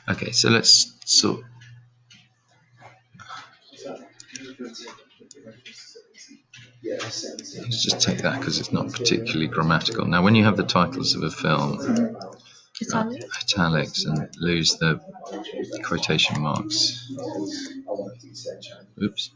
Okay, so let's just take that because it's not particularly grammatical. Now, when you have the titles of a film, italics, and lose the quotation marks. Oops.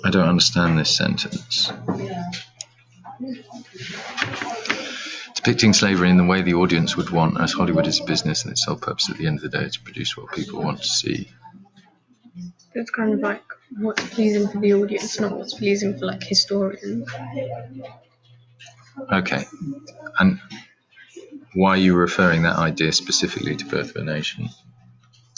I don't understand this sentence. Depicting slavery in the way the audience would want, as Hollywood is a business and its sole purpose at the end of the day is to produce what people want to see. It's kind of like what's pleasing for the audience, not what's pleasing for like historians. Okay. And why are you referring that idea specifically to Birth of a Nation?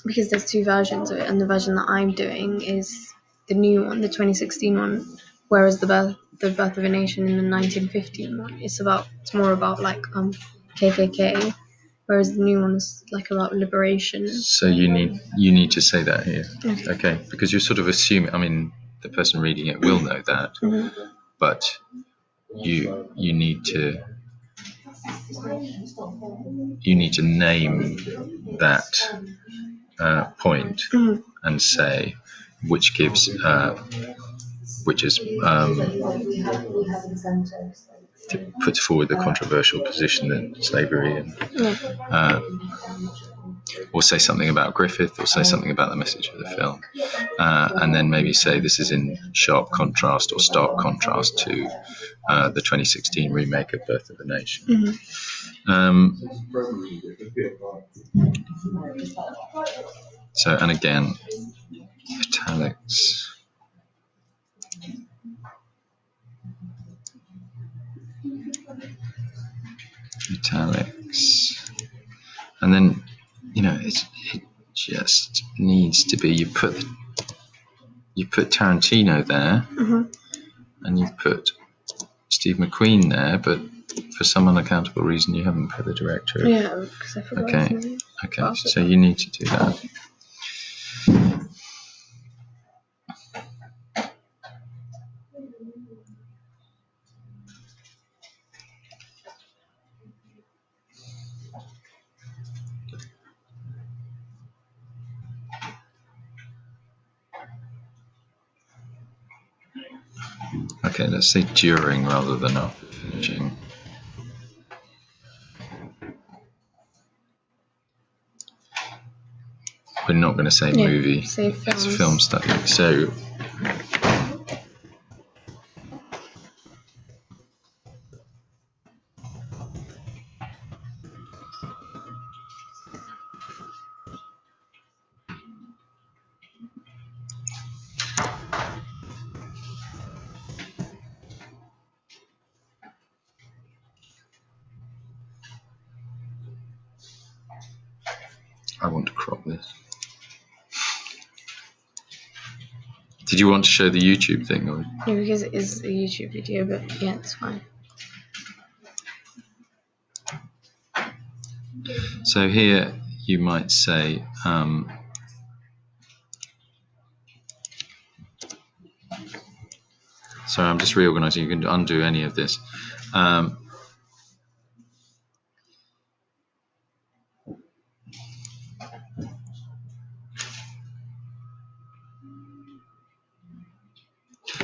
Because there's two versions of it, and the version that I'm doing is the new one, the 2016 one, whereas the birth of a Nation in the 1915 one, it's more about like KKK, whereas the new one is like about liberation. So you need to say that here, okay? Because you're sort of assuming. I mean, the person reading it will know that, but you need to name that point and say which puts forward the controversial position that slavery and or say something about Griffith, or say something about the message of the film, and then maybe say this is in sharp contrast or stark contrast to the 2016 remake of Birth of a Nation. So, and again, italics. And then, it just needs to be, you put Tarantino there, and you put Steve McQueen there, but for some unaccountable reason you haven't put the director. Yeah, because I forgot his name. Okay, so you need to do that. Okay, let's say during rather than after finishing. We're not going to say movie. Say films. It's film study. So I want to crop this. Did you want to show the YouTube thing? Or? Yeah, because it is a YouTube video, but yeah, it's fine. So here you might say, sorry, I'm just reorganizing. You can undo any of this.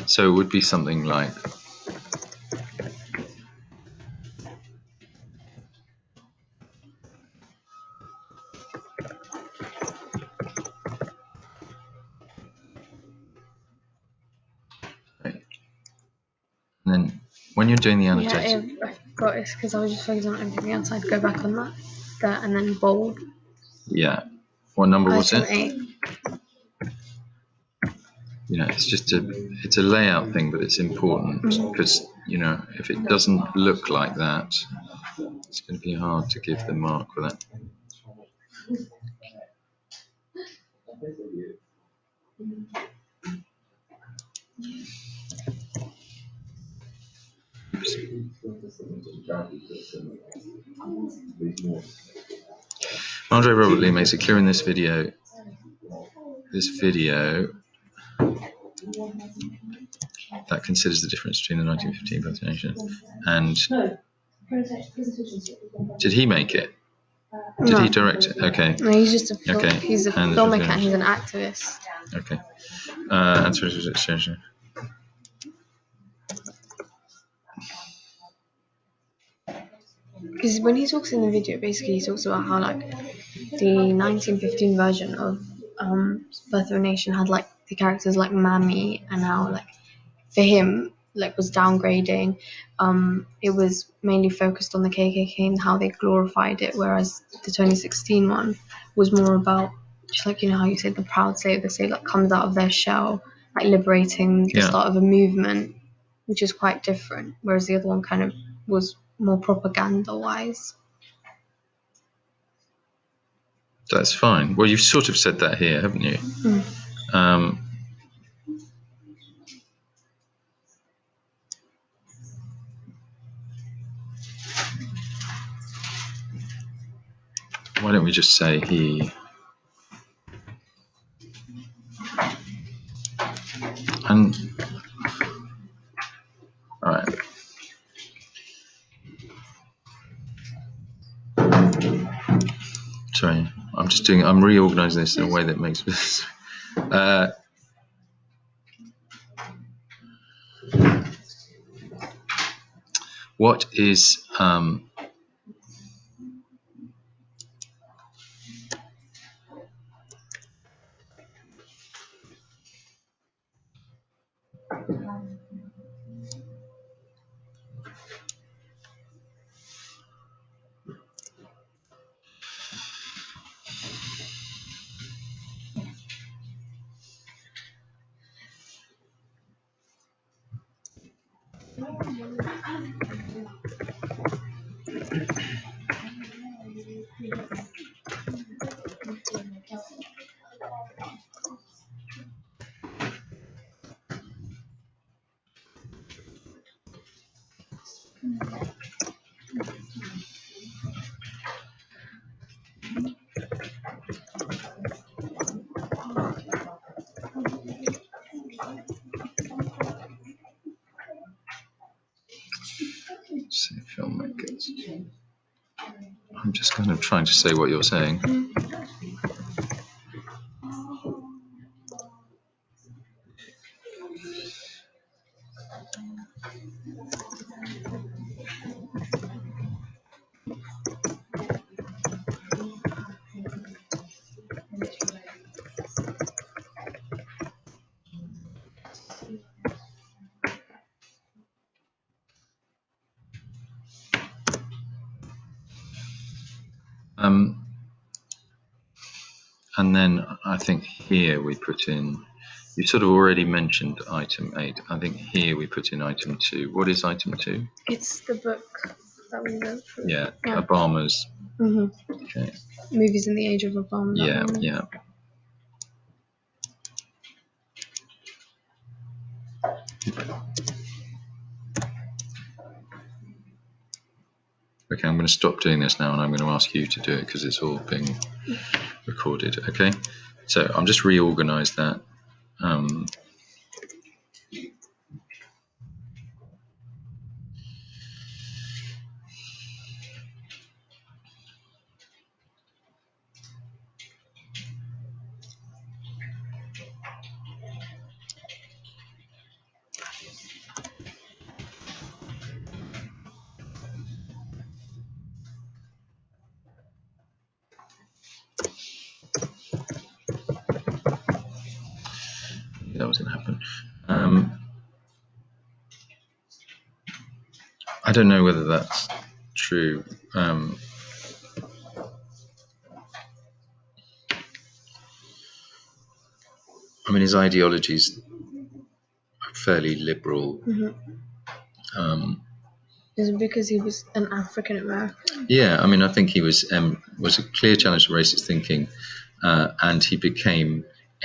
So it would be something like, right. And then when you're doing the annotation, Yeah, I forgot it because I was just focusing on everything else. I'd go back on that, and then bold. Yeah. What number was it? 8. It's a layout thing, but it's important because, if it doesn't look like that, it's going to be hard to give the mark for that. Andre Robert Lee makes it clear in this video that considers the difference between the 1915 vaccination and... Did he make it? Did he direct it? Okay. No, he's just a Okay. He's a filmmaker and he's an activist. Okay. Because when he talks in the video, basically he talks about how like the 1915 version of Birth of a Nation had like the characters like Mammy, and how like for him like was downgrading. It was mainly focused on the KKK and how they glorified it, whereas the 2016 one was more about just like, you know how you say the proud slave, the slave like comes out of their shell, like liberating the start of a movement, which is quite different, whereas the other one kind of was more propaganda wise. That's fine. Well, you've sort of said that here, haven't you? Why don't we just say he... And... All right. Sorry, I'm reorganizing this in a way that makes this... what is... say filmmakers. I'm just kind of trying to say what you're saying. And then I think here we put in, you sort of already mentioned item 8. I think here we put in item 2. What is item 2? It's the book that we wrote through. Yeah. Obama's. Okay. Movies in the Age of Obama. Yeah. Okay, I'm going to stop doing this now and I'm going to ask you to do it because it's all being recorded. Okay, so I'm just reorganize that. That was going to happen. I don't know whether that's true. I mean, his ideology's fairly liberal. Is it because he was an African American? Yeah, I mean, I think he was a clear challenge to racist thinking, and he became